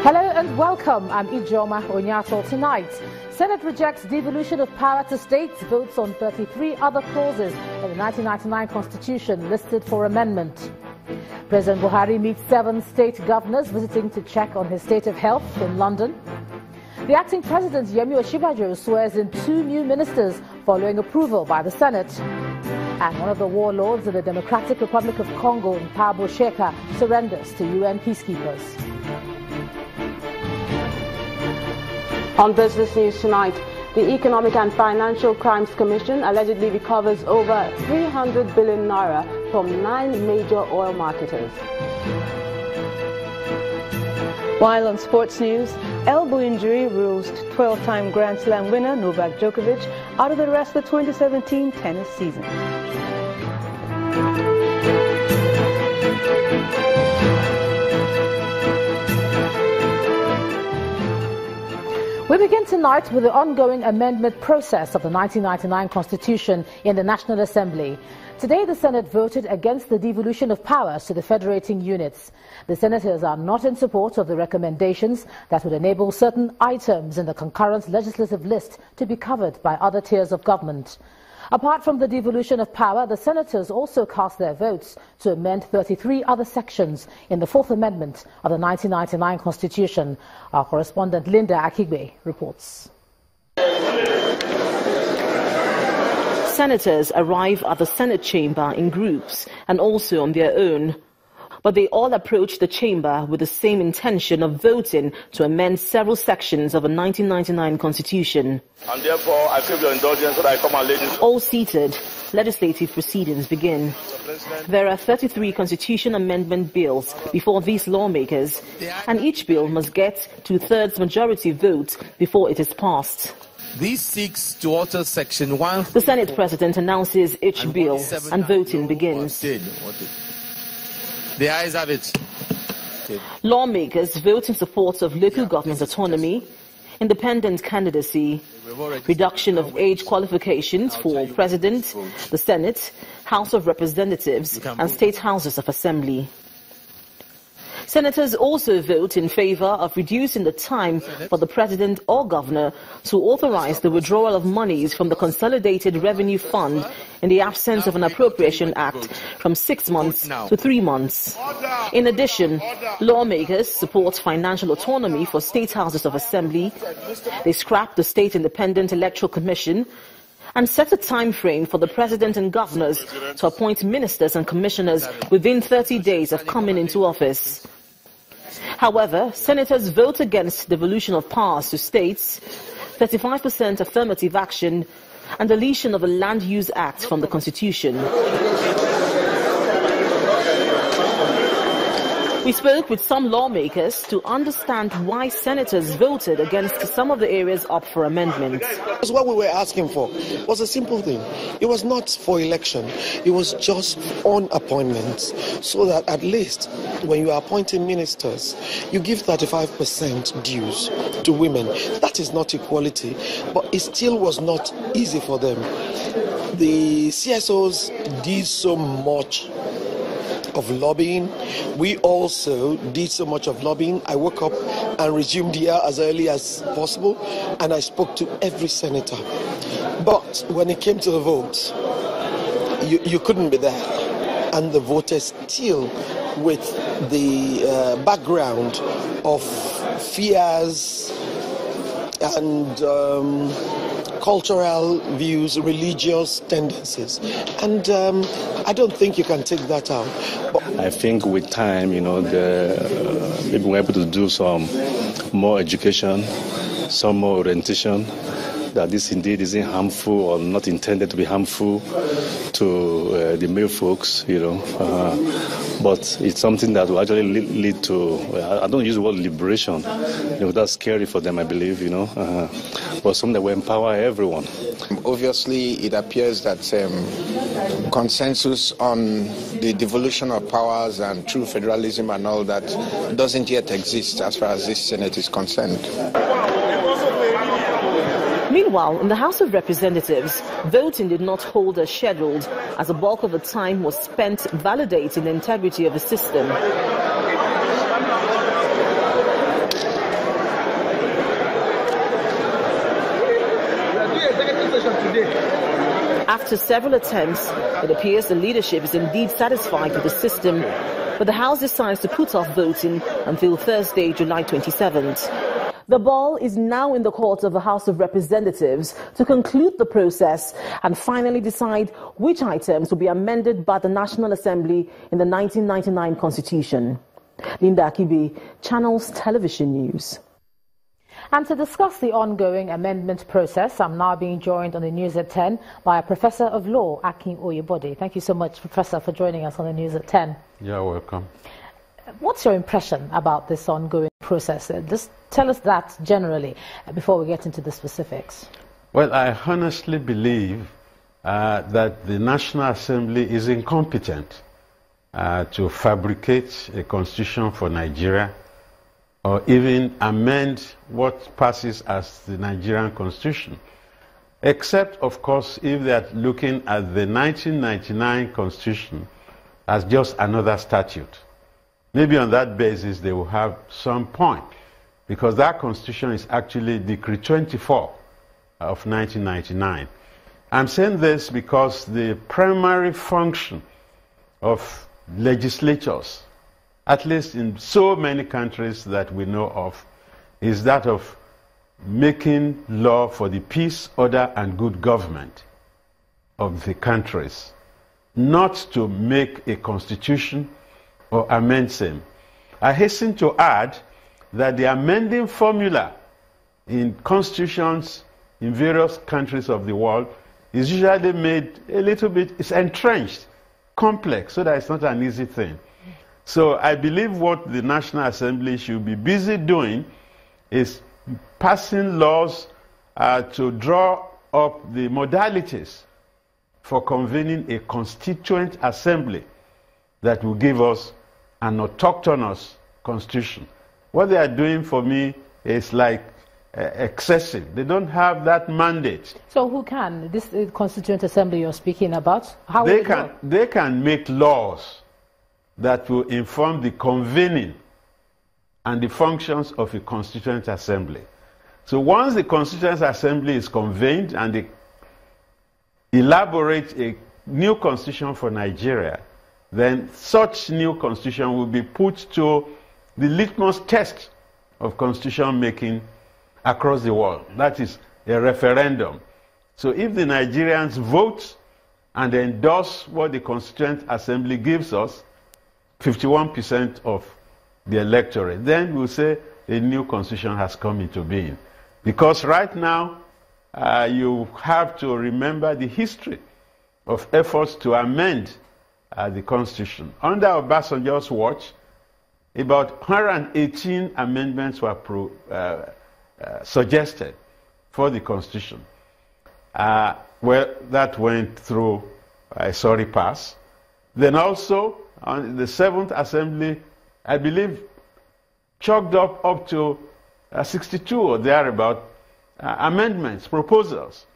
Hello and welcome. I'm Ijoma Onyato. Tonight, Senate rejects devolution of power to states, votes on 33 other clauses in the 1999 Constitution listed for amendment. President Buhari meets 7 state governors visiting to check on his state of health in London. The acting president, Yemi Osinbajo, swears in 2 new ministers following approval by the Senate. And one of the warlords of the Democratic Republic of Congo, Ntabo Sheka, surrenders to UN peacekeepers. On Business News tonight, the Economic and Financial Crimes Commission allegedly recovers over 300 billion naira from 9 major oil marketers. While on sports news, elbow injury rules 12-time Grand Slam winner Novak Djokovic out of the rest of the 2017 tennis season. We begin tonight with the ongoing amendment process of the 1999 Constitution in the National Assembly. Today, the Senate voted against the devolution of powers to the federating units. The senators are not in support of the recommendations that would enable certain items in the concurrent legislative list to be covered by other tiers of government. Apart from the devolution of power, the senators also cast their votes to amend 33 other sections in the 4th Amendment of the 1999 Constitution. Our correspondent Linda Akigbe reports. Senators arrive at the Senate chamber in groups and also on their own. But they all approach the chamber with the same intention of voting to amend several sections of the 1999 Constitution. And therefore, I crave your indulgence that I come and lay this. All seated, legislative proceedings begin. There are 33 constitution amendment bills before these lawmakers, and each bill must get 2/3 majority vote before it is passed. This seeks to alter Section 1. The Senate President announces each bill and voting begins. The ayes have it. Lawmakers vote in support of local government autonomy, independent candidacy, reduction of age qualifications for President, the Senate, House of Representatives and State Houses of Assembly. Senators also vote in favor of reducing the time for the President or Governor to authorize the withdrawal of monies from the Consolidated Revenue Fund in the absence of an Appropriation Act from 6 months to 3 months. In addition, lawmakers support financial autonomy for State Houses of Assembly. They scrap the State Independent Electoral Commission and set a time frame for the President and Governors to appoint ministers and commissioners within 30 days of coming into office. However, senators vote against devolution of powers to states, 35% affirmative action, and deletion of the Land Use Act from the Constitution. We spoke with some lawmakers to understand why senators voted against some of the areas up for amendment. What we were asking for was a simple thing. It was not for election. It was just on appointments, so that at least when you are appointing ministers, you give 35% dues to women. That is not equality, but it still was not easy for them. The CSOs did so much of lobbying. We also did so much of lobbying. I woke up and resumed here as early as possible, and I spoke to every senator. But when it came to the vote, you couldn't be there. And the voters still, with the background of fears and cultural views, religious tendencies. And I don't think you can take that out. But I think with time, people were able to do some more education, some more orientation, that this indeed isn't harmful or not intended to be harmful to the male folks, but it's something that will actually lead to, I don't use the word liberation, that's scary for them, I believe, but something that will empower everyone. Obviously, it appears that consensus on the devolution of powers and true federalism and all that doesn't yet exist as far as this Senate is concerned. Meanwhile, in the House of Representatives, voting did not hold as scheduled, as a bulk of the time was spent validating the integrity of the system. After several attempts, it appears the leadership is indeed satisfied with the system, but the House decides to put off voting until Thursday, July 27th. The ball is now in the court of the House of Representatives to conclude the process and finally decide which items will be amended by the National Assembly in the 1999 Constitution. Linda Akibi, Channels Television News. And to discuss the ongoing amendment process, I'm now being joined on the News at 10 by a Professor of Law, Akin Oyebode. Thank you so much, Professor, for joining us on the News at 10. You're welcome. What's your impression about this ongoing process? Just tell us that generally before we get into the specifics. Well, I honestly believe that the National Assembly is incompetent to fabricate a constitution for Nigeria or even amend what passes as the Nigerian Constitution. Except, of course, if they are looking at the 1999 Constitution as just another statute. Maybe on that basis they will have some point, because that Constitution is actually Decree 24 of 1999. I'm saying this because the primary function of legislatures, at least in so many countries that we know of, is that of making law for the peace, order, and good government of the countries, not to make a constitution or amend same. I hasten to add that the amending formula in constitutions in various countries of the world is usually made a little bit, it's entrenched, complex, so that it's not an easy thing. So I believe what the National Assembly should be busy doing is passing laws to draw up the modalities for convening a constituent assembly that will give us an autochthonous constitution. What they are doing for me is like excessive. They don't have that mandate. So who can? This constituent assembly you're speaking about? How they can make laws that will inform the convening and the functions of a constituent assembly. So once the constituent assembly is convened and they elaborate a new constitution for Nigeria, then such new constitution will be put to the litmus test of constitution making across the world. That is a referendum. So if the Nigerians vote and endorse what the Constituent Assembly gives us, 51% of the electorate, then we'll say a new constitution has come into being. Because right now, you have to remember the history of efforts to amend the Constitution. Under Obasanjo's watch, about 118 amendments were suggested for the Constitution. Well, that went through a sorry pass. Then also, on the 7th Assembly, I believe, chalked up to 62 or thereabout amendments, proposals.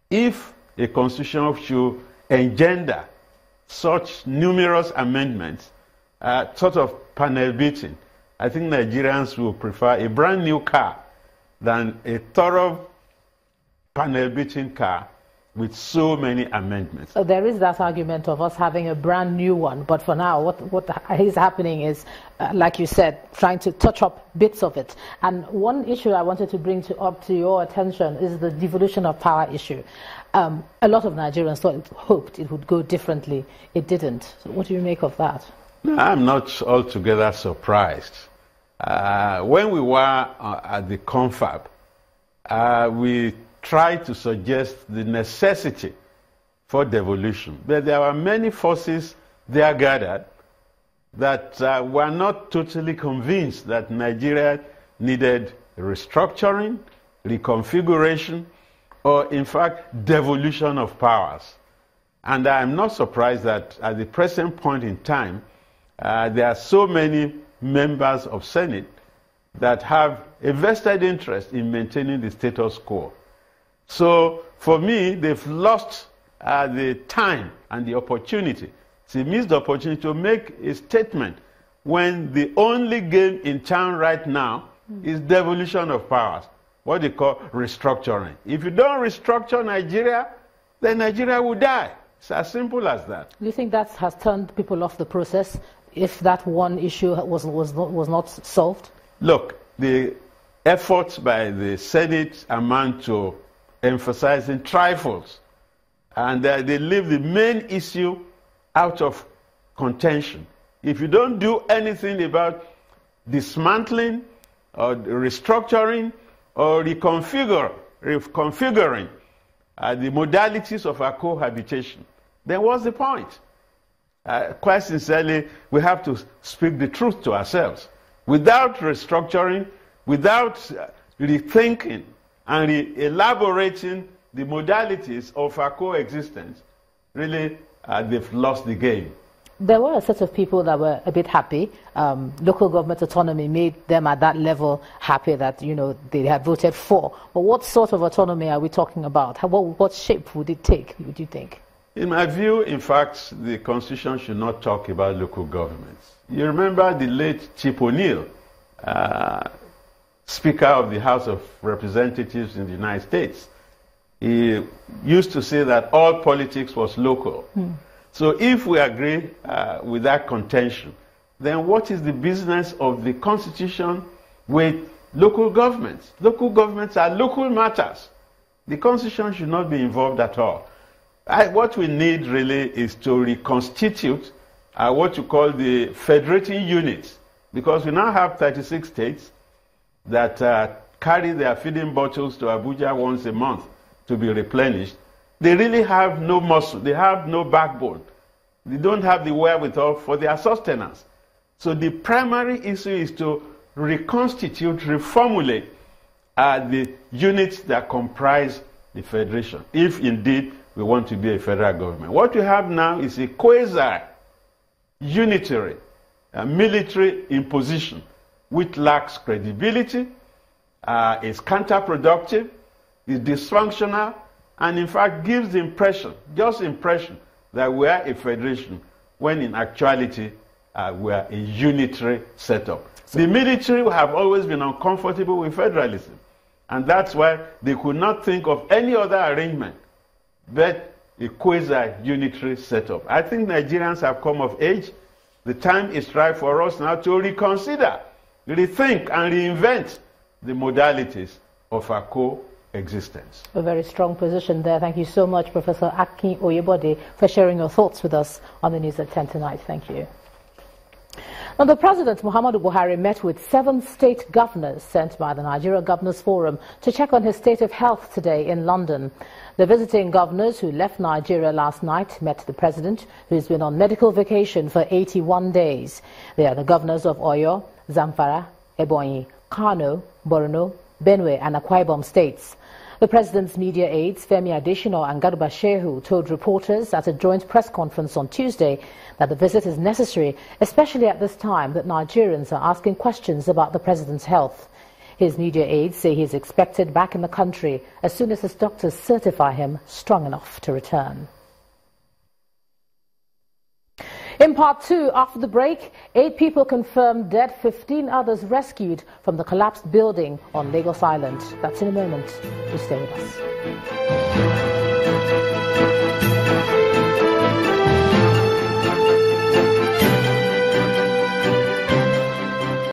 If a constitution should engender such numerous amendments, sort of panel beating, I think Nigerians will prefer a brand new car than a thorough panel beating car with so many amendments. So there is that argument of us having a brand new one, but for now what is happening is, like you said, trying to touch up bits of it. And one issue I wanted to bring up to your attention is the devolution of power issue. A lot of Nigerians hoped it would go differently. It didn't. So what do you make of that? I'm not altogether surprised. When we were at the confab, we tried to suggest the necessity for devolution. But there were many forces there gathered that were not totally convinced that Nigeria needed restructuring, reconfiguration, or in fact, devolution of powers. And I'm not surprised that at the present point in time, there are so many members of Senate that have a vested interest in maintaining the status quo. So for me, they've lost the time and the opportunity. It's a missed opportunity to make a statement when the only game in town right now is devolution of powers, what they call restructuring. If you don't restructure Nigeria, then Nigeria will die. It's as simple as that. Do you think that has turned people off the process if that one issue was not solved? Look, the efforts by the Senate amount to emphasizing trifles, and they leave the main issue out of contention. If you don't do anything about dismantling or restructuring or reconfiguring the modalities of our cohabitation, then what's the point? Quite sincerely, we have to speak the truth to ourselves. Without restructuring, without rethinking and elaborating the modalities of our coexistence, really, they've lost the game. There were a set of people that were a bit happy. Local government autonomy made them at that level happy that, they had voted for. But what sort of autonomy are we talking about? What shape would it take, would you think? In my view, in fact, the Constitution should not talk about local governments. You remember the late Chief O'Neill, Speaker of the House of Representatives in the United States. He used to say that all politics was local. So if we agree with that contention, then what is the business of the Constitution with local governments? Local governments are local matters. The Constitution should not be involved at all. What we need really is to reconstitute what you call the federating units, because we now have 36 states that carry their feeding bottles to Abuja once a month to be replenished. They really have no muscle, they have no backbone. They don't have the wherewithal for their sustenance. So the primary issue is to reconstitute, reformulate the units that comprise the federation, if indeed we want to be a federal government. What we have now is a quasi-unitary military imposition which lacks credibility, is counterproductive, is dysfunctional, and in fact gives the impression, just impression, that we are a federation, when in actuality we are a unitary setup. The military have always been uncomfortable with federalism, and that's why they could not think of any other arrangement but a quasi-unitary setup. I think Nigerians have come of age. The time is right for us now to reconsider, rethink, and reinvent the modalities of our coexistence. A very strong position there. Thank you so much, Professor Akin Oyebode, for sharing your thoughts with us on the news at 10 tonight. Thank you. Now, the President, Muhammadu Buhari, met with 7 state governors sent by the Nigeria Governors Forum to check on his state of health today in London. The visiting governors who left Nigeria last night met the President, who has been on medical vacation for 81 days. They are the governors of Oyo, Zamfara, Ebonyi, Kano, Borno, Benue and Akwa Ibom states. The President's media aides, Femi Adesina and Garba Shehu, told reporters at a joint press conference on Tuesday that the visit is necessary, especially at this time that Nigerians are asking questions about the President's health. His media aides say he is expected back in the country as soon as his doctors certify him strong enough to return. In part 2, after the break, 8 people confirmed dead, 15 others rescued from the collapsed building on Lagos Island. That's in a moment. Please stay with us.